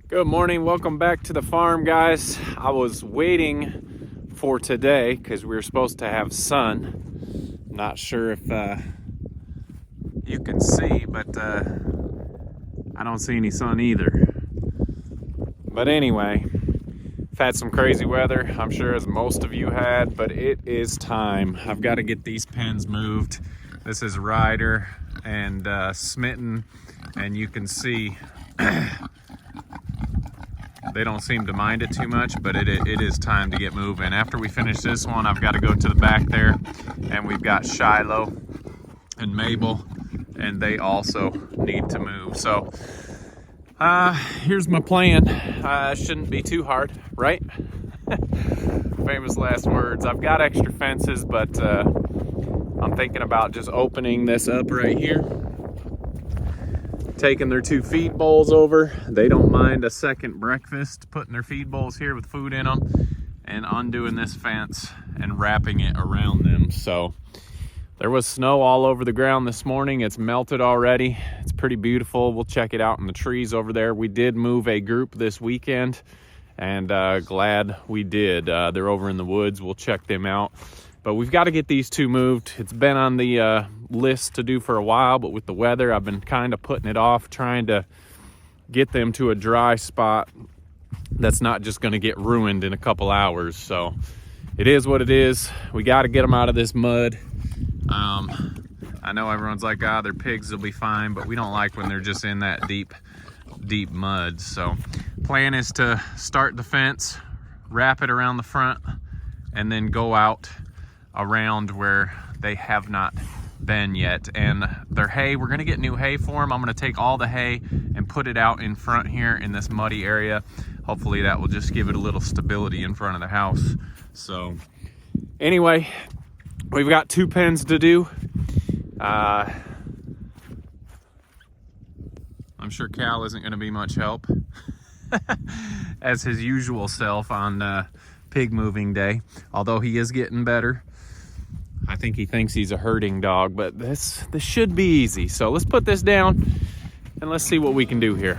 Good morning, welcome back to the farm, guys. I was waiting for today because we were supposed to have sun. Not sure if you can see, but I don't see any sun either. But anyway, I've had some crazy weather, I'm sure as most of you had, but it is time. I've got to get these pens moved. This is Ryder and Smitten, and you can see they don't seem to mind it too much, but it is time to get moving. After we finish this one, I've got to go to the back there, and we've got Shiloh and Mabel, and they also need to move. So here's my plan. Shouldn't be too hard, right? Famous last words. I've got extra fences, but I'm thinking about just opening this up right here, taking their 2 feed bowls over. They don't mind a second breakfast, putting their feed bowls here with food in them, and undoing this fence and wrapping it around them. So there was snow all over the ground this morning. It's melted already. It's pretty beautiful. We'll check it out in the trees over there. We did move a group this weekend, and glad we did. They're over in the woods. We'll check them out. But we've got to get these 2 moved. It's been on the list to do for a while, but with the weather, I've been kind of putting it off, trying to get them to a dry spot that's not just going to get ruined in a couple hours. So it is what it is. We got to get them out of this mud. I know everyone's like, their pigs will be fine, but we don't like when they're just in that deep mud. So plan is to start the fence, wrap it around the front, and then go out around where they have not been yet. And their hay, we're gonna get new hay for them. I'm gonna take all the hay and put it out in front here in this muddy area. Hopefully that will just give it a little stability in front of the house. So anyway, we've got 2 pens to do. I'm sure Cal isn't gonna be much help as his usual self on pig moving day, although he is getting better. I think he thinks he's a herding dog, but this should be easy. So let's put this down and let's see what we can do here.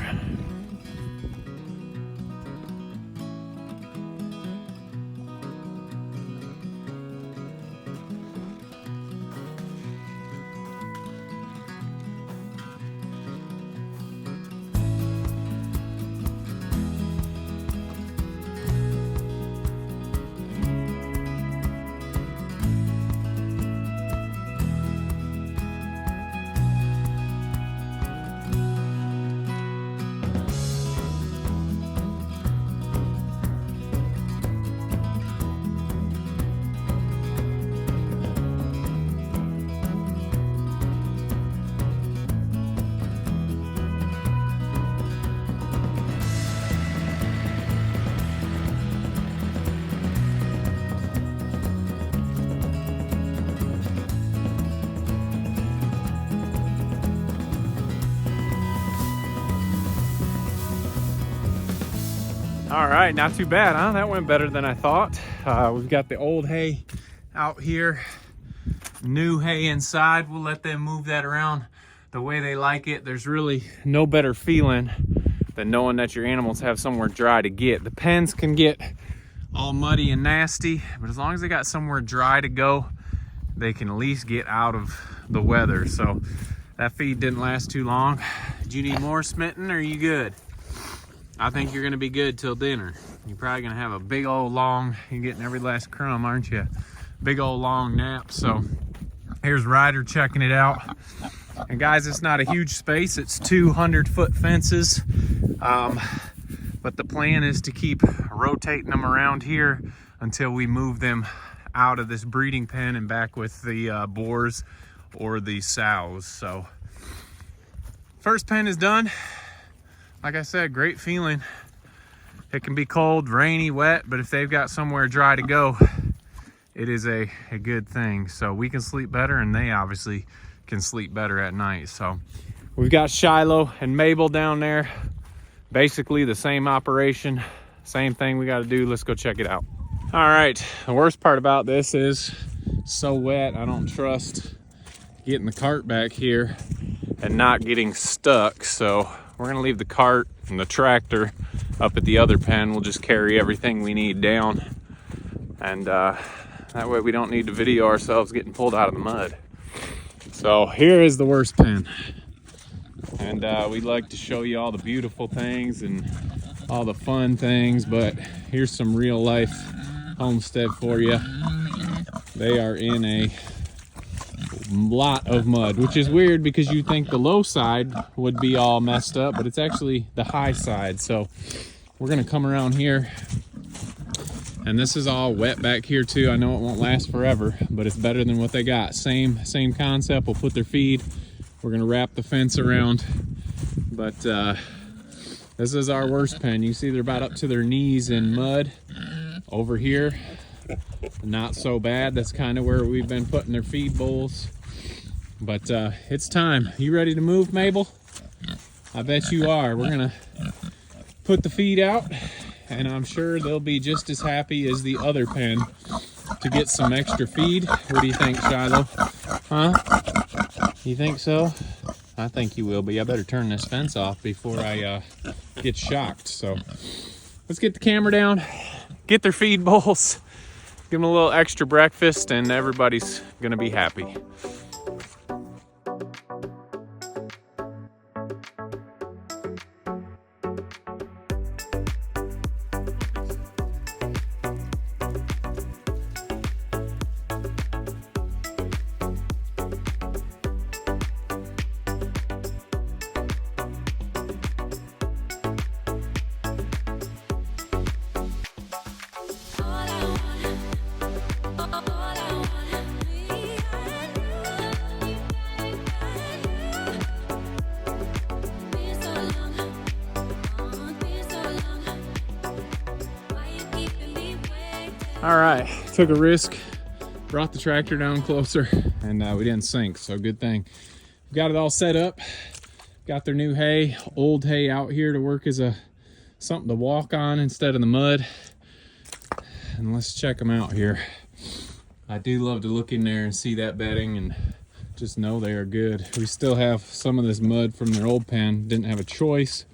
All right, not too bad, huh? That went better than I thought. We've got the old hay out here, new hay inside. We'll let them move that around the way they like it. There's really no better feeling than knowing that your animals have somewhere dry to get. The pens can get all muddy and nasty, but as long as they got somewhere dry to go, they can at least get out of the weather. So that feed didn't last too long. Do you need more, Smitten, or are you good? I think you're gonna be good till dinner. You're probably gonna have a big old long, you're getting every last crumb, aren't you? Big old long nap. So here's Ryder checking it out. And guys, it's not a huge space. It's 200-foot fences. But the plan is to keep rotating them around here until we move them out of this breeding pen and back with the boars or the sows. So first pen is done. Like I said, great feeling. It can be cold, rainy, wet, but if they've got somewhere dry to go, it is a good thing. So we can sleep better, and they obviously can sleep better at night. So we've got Shiloh and Mabel down there. Basically the same operation, same thing we got to do. Let's go check it out. All right, the worst part about this is it's so wet. I don't trust getting the cart back here and not getting stuck. So we're gonna leave the cart and the tractor up at the other pen. We'll just carry everything we need down, and that way we don't need to video ourselves getting pulled out of the mud. So here is the worst pen, and we'd like to show you all the beautiful things and all the fun things, but here's some real life homestead for you. They are in a lot of mud, which is weird because you think the low side would be all messed up, but it's actually the high side. So we're gonna come around here, and this is all wet back here too. I know it won't last forever, but it's better than what they got. Same concept. We'll put their feed. We're gonna wrap the fence around, but this is our worst pen. You see they're about up to their knees in mud. Over here, not so bad. That's kind of where we've been putting their feed bowls. But it's time. You ready to move, Mabel? I bet you are. We're gonna put the feed out, and I'm sure they'll be just as happy as the other pen to get some extra feed. What do you think, Shiloh? Huh? You think so? I think you will be. I better turn this fence off before I get shocked. So let's get the camera down, get their feed bowls, give them a little extra breakfast, and everybody's gonna be happy. All right, took a risk, brought the tractor down closer, and we didn't sink, so good thing. We've got it all set up, got their new hay, old hay out here to work as something to walk on instead of the mud. And let's check them out here. I do love to look in there and see that bedding and just know they are good. We still have some of this mud from their old pen, didn't have a choice.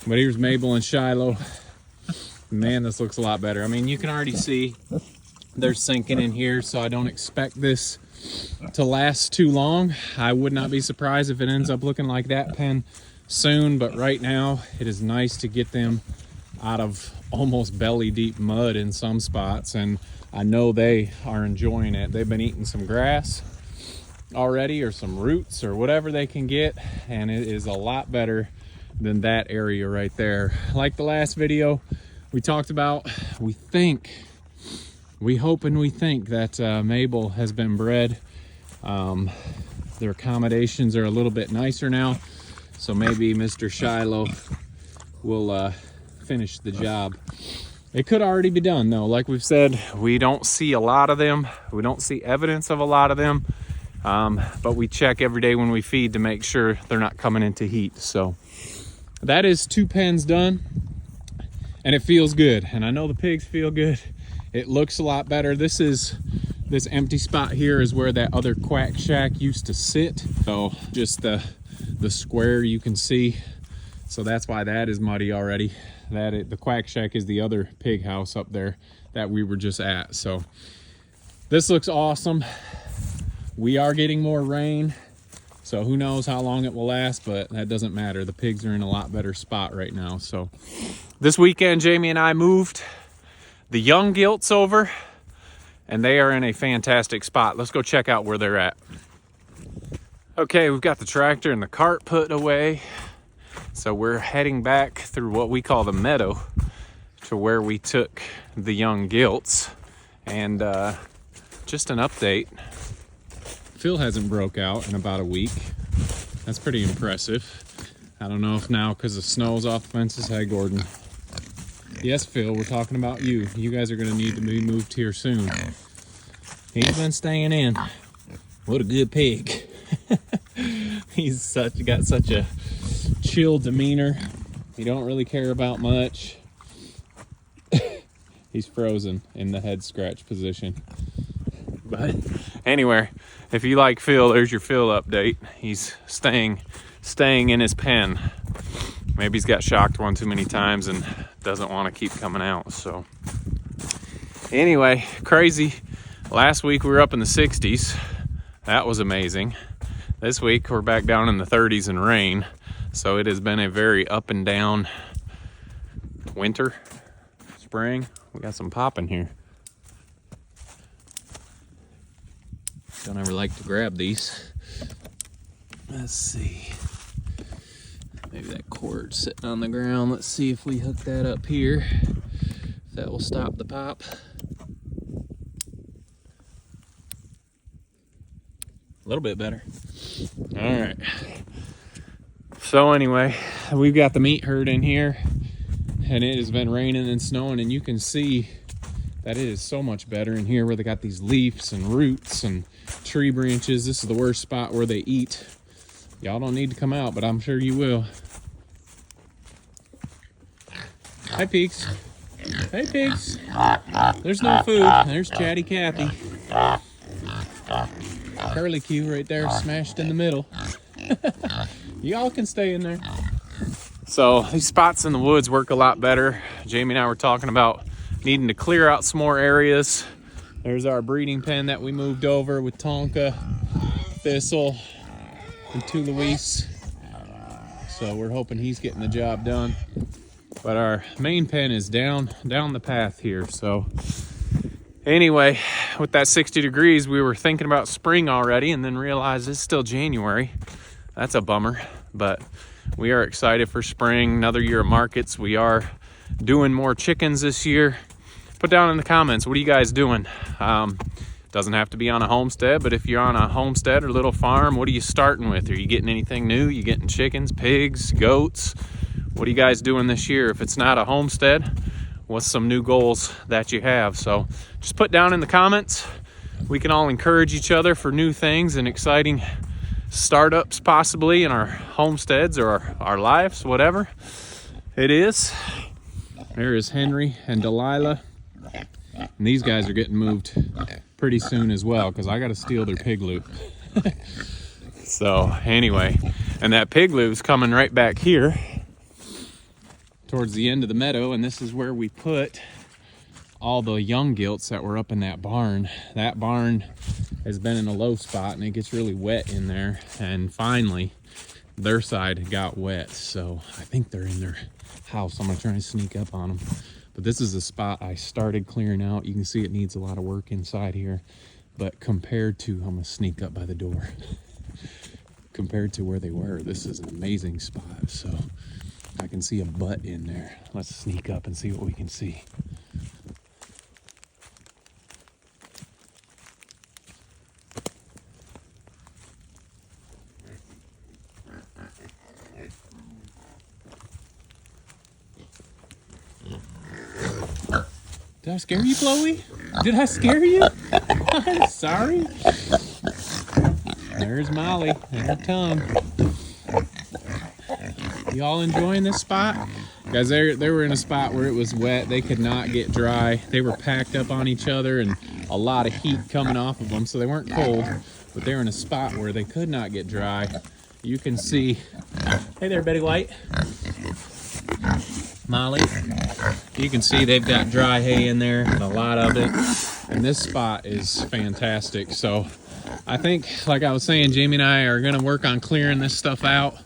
But here's Mabel and Shiloh. Man, this looks a lot better. I mean, you can already see they're sinking in here, so I don't expect this to last too long. I would not be surprised if it ends up looking like that pen soon, but right now it is nice to get them out of almost belly deep mud in some spots, and I know they are enjoying it. They've been eating some grass already, or some roots, or whatever they can get, and it is a lot better than that area right there. Like the last video we talked about, we hope and we think that Mabel has been bred. Their accommodations are a little bit nicer now, so maybe Mr. Shiloh will finish the job. It could already be done though. Like we've said, we don't see a lot of them. We don't see evidence of a lot of them, but we check every day when we feed to make sure they're not coming into heat. So that is 2 pens done. And it feels good, and I know the pigs feel good. It looks a lot better. This empty spot here is where that other quack shack used to sit. So just the square you can see. So that's why that is muddy already. The quack shack is the other pig house up there that we were just at. So this looks awesome. We are getting more rain, so who knows how long it will last, but that doesn't matter. The pigs are in a lot better spot right now. So this weekend, Jamie and I moved the young gilts over, and they are in a fantastic spot. Let's go check out where they're at. Okay, we've got the tractor and the cart put away. So we're heading back through what we call the meadow to where we took the young gilts. And just an update. Phil hasn't broke out in about a week. That's pretty impressive. I don't know if now because the snow's off the fences. Hey, Gordon. Yes, Phil, we're talking about you. You guys are going to need to be moved here soon. He's been staying in. What a good pig. He's got such a chill demeanor. He don't really care about much. He's frozen in the head scratch position. But anyway, if you like Phil, there's your Phil update. He's staying in his pen. maybe he's got shocked one too many times and doesn't want to keep coming out. So anyway, crazy. Last week we were up in the 60s. That was amazing. This week we're back down in the 30s and rain. So it has been a very up and down winter, spring. We got some popping here. Don't ever like to grab these. Let's see. Maybe that cord's sitting on the ground. Let's see if we hook that up here. If that will stop the pop. A little bit better. All right. So anyway, we've got the meat herd in here, and it has been raining and snowing, and you can see that it is so much better in here where they got these leaves and roots and tree branches. This is the worst spot where they eat. Y'all don't need to come out, but I'm sure you will. Hi, pigs. Hey, pigs. There's no food. There's Chatty Cathy. Curly Q right there, smashed in the middle. Y'all can stay in there. So these spots in the woods work a lot better. Jamie and I were talking about needing to clear out some more areas. There's our breeding pen that we moved over with Tonka, Thistle, and two Luis. So we're hoping he's getting the job done. But our main pen is down the path here. So anyway, with that 60 degrees, we were thinking about spring already and then realized it's still January. That's a bummer, but we are excited for spring, another year of markets. We are doing more chickens this year. Put down in the comments, what are you guys doing? Doesn't have to be on a homestead, but if you're on a homestead or little farm, what are you starting with? Are you getting anything new? You getting chickens, pigs, goats? What are you guys doing this year? If it's not a homestead, what's some new goals that you have? So just put down in the comments. We can all encourage each other for new things and exciting startups possibly in our homesteads or our lives, whatever it is. There is Henry and Delilah. And these guys are getting moved pretty soon as well because I got to steal their pig loop. So anyway, and that pig loop's coming right back here towards the end of the meadow, and this is where we put all the young gilts that were up in that barn. That barn has been in a low spot and it gets really wet in there, and finally their side got wet, so I think they're in their house. I'm gonna try and sneak up on them, but this is a spot I started clearing out. You can see it needs a lot of work inside here, but compared to, I'm gonna sneak up by the door. Compared to where they were, this is an amazing spot. So I can see a butt in there. Let's sneak up and see what we can see. Did I scare you, Chloe? Did I scare you? I'm sorry. There's Molly and her tongue. Y'all enjoying this spot? Guys, they were in a spot where it was wet. They could not get dry. They were packed up on each other and a lot of heat coming off of them, so they weren't cold, but they were in a spot where they could not get dry. You can see, hey there, Betty White. Molly. You can see they've got dry hay in there, and a lot of it. And this spot is fantastic. So I think, like I was saying, Jamie and I are gonna work on clearing this stuff out.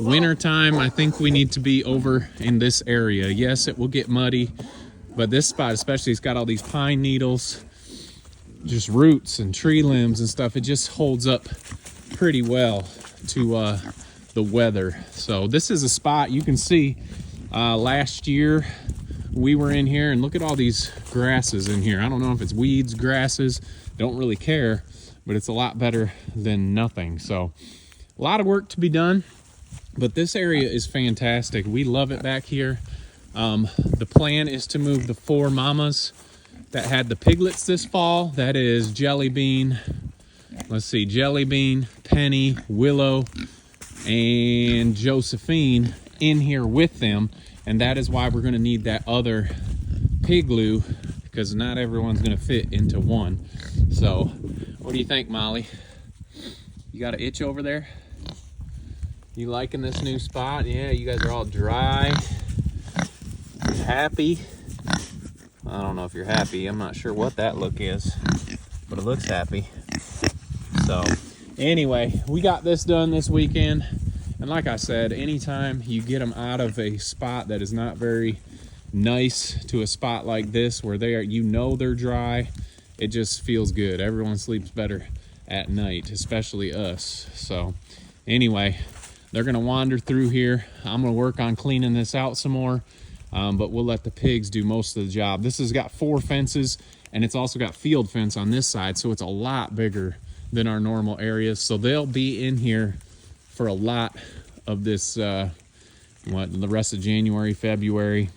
Winter time, I think we need to be over in this area. Yes, it will get muddy, but this spot especially, it's got all these pine needles, just roots and tree limbs and stuff. It just holds up pretty well to the weather. So this is a spot you can see. Last year we were in here, and look at all these grasses in here. I don't know if it's weeds, grasses, don't really care, but it's a lot better than nothing. So a lot of work to be done, but this area is fantastic. We love it back here. The plan is to move the 4 mamas that had the piglets this fall. That is Jelly Bean, let's see, Jelly Bean, Penny, Willow, and Josephine in here with them. And that is why we're going to need that other pigloo, because not everyone's going to fit into one. So what do you think, Molly? You got an itch over there? You liking this new spot? Yeah, you guys are all dry. You're happy. I don't know if you're happy. I'm not sure what that look is, but it looks happy. So anyway, we got this done this weekend. And like I said, anytime you get them out of a spot that is not very nice to a spot like this where they are, you know, they're dry, it just feels good. Everyone sleeps better at night, especially us. So anyway, they're gonna wander through here. I'm gonna work on cleaning this out some more, but we'll let the pigs do most of the job. This has got 4 fences, and it's also got field fence on this side, so it's a lot bigger than our normal areas. So they'll be in here for a lot of this, the rest of January, February,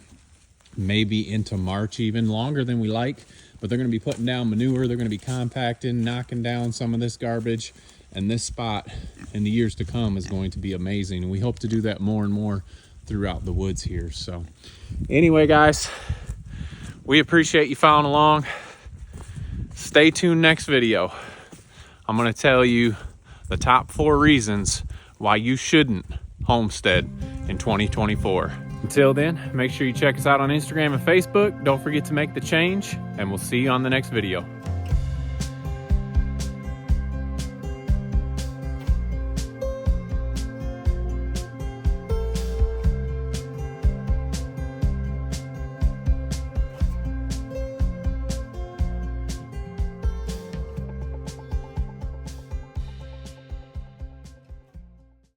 maybe into March, even longer than we like. But they're gonna be putting down manure, they're gonna be compacting, knocking down some of this garbage, and this spot in the years to come is going to be amazing. And we hope to do that more and more throughout the woods here. So anyway, guys, we appreciate you following along. Stay tuned next video. I'm gonna tell you the top 4 reasons why you shouldn't homestead in 2024. Until then, make sure you check us out on Instagram and Facebook. Don't forget to make the change, and we'll see you on the next video.